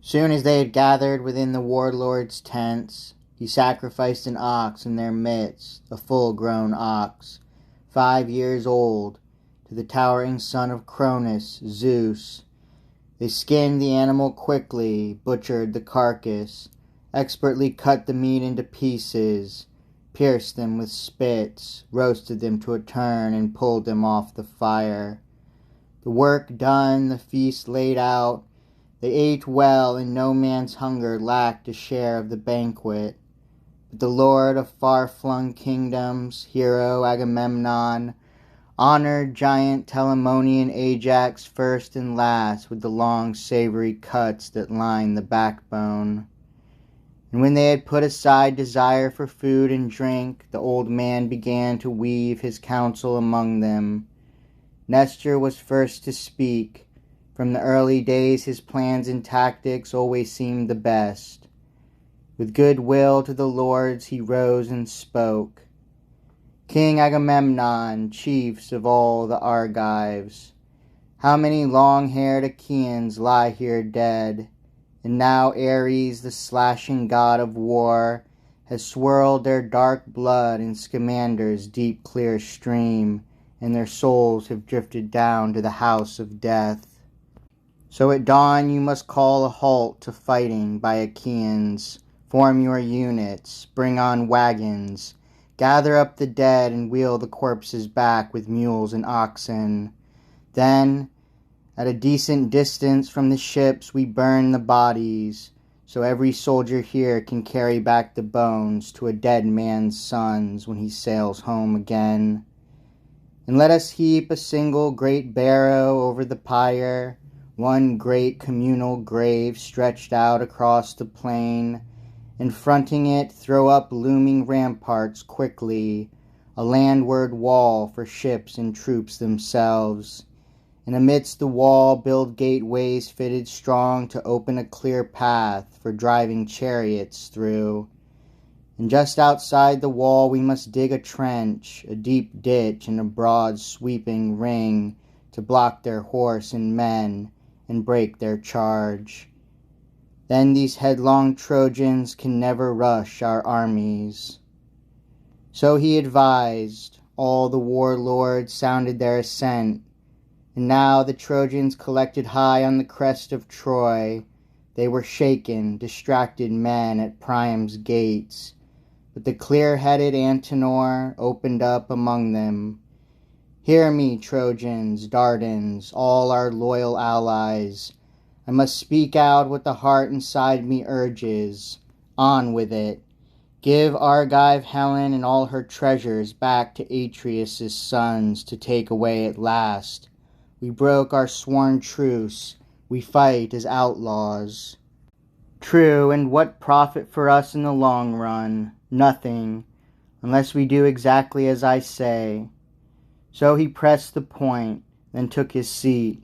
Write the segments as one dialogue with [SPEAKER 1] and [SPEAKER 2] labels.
[SPEAKER 1] Soon as they had gathered within the warlord's tents, he sacrificed an ox in their midst, a full-grown ox, 5 years old, to the towering son of Cronus, Zeus. They skinned the animal quickly, butchered the carcass, expertly cut the meat into pieces, pierced them with spits, roasted them to a turn, and pulled them off the fire. The work done, the feast laid out, they ate well, and no man's hunger lacked a share of the banquet. But the lord of far-flung kingdoms, hero Agamemnon, honored giant Telamonian Ajax first and last with the long savory cuts that line the backbone. And when they had put aside desire for food and drink, the old man began to weave his counsel among them. Nestor was first to speak. From the early days his plans and tactics always seemed the best. With good will to the lords he rose and spoke. King Agamemnon, chiefs of all the Argives, how many long-haired Achaeans lie here dead, and now Ares, the slashing god of war, has swirled their dark blood in Scamander's deep clear stream, and their souls have drifted down to the house of death. So at dawn you must call a halt to fighting by Achaeans, form your units, bring on wagons, gather up the dead and wheel the corpses back with mules and oxen. Then, at a decent distance from the ships, we burn the bodies, so every soldier here can carry back the bones to a dead man's sons when he sails home again. And let us heap a single great barrow over the pyre, one great communal grave stretched out across the plain, and fronting it throw up looming ramparts quickly, a landward wall for ships and troops themselves, and amidst the wall build gateways fitted strong to open a clear path for driving chariots through. And just outside the wall we must dig a trench, a deep ditch and a broad sweeping ring to block their horse and men and break their charge. Then these headlong Trojans can never rush our armies. So he advised. All the warlords sounded their assent, and now the Trojans collected high on the crest of Troy. They were shaken, distracted men at Priam's gates, but the clear-headed Antenor opened up among them. Hear me, Trojans, Dardans, all our loyal allies. I must speak out what the heart inside me urges. On with it. Give Argive Helen and all her treasures back to Atreus' sons to take away at last. We broke our sworn truce. We fight as outlaws. True, and what profit for us in the long run? Nothing, unless we do exactly as I say. So he pressed the point, then took his seat.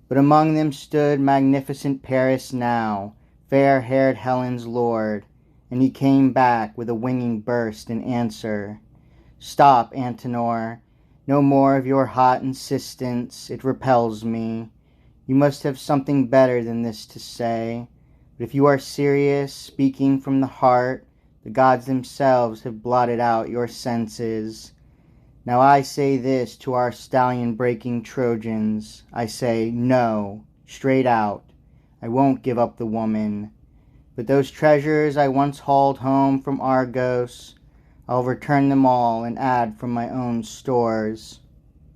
[SPEAKER 1] But among them stood magnificent Paris now, fair-haired Helen's lord, and he came back with a winging burst in answer. Stop, Antenor. No more of your hot insistence. It repels me. You must have something better than this to say. But if you are serious, speaking from the heart, the gods themselves have blotted out your senses. Now I say this to our stallion-breaking Trojans. I say, no, straight out. I won't give up the woman. But those treasures I once hauled home from Argos, I'll return them all and add from my own stores.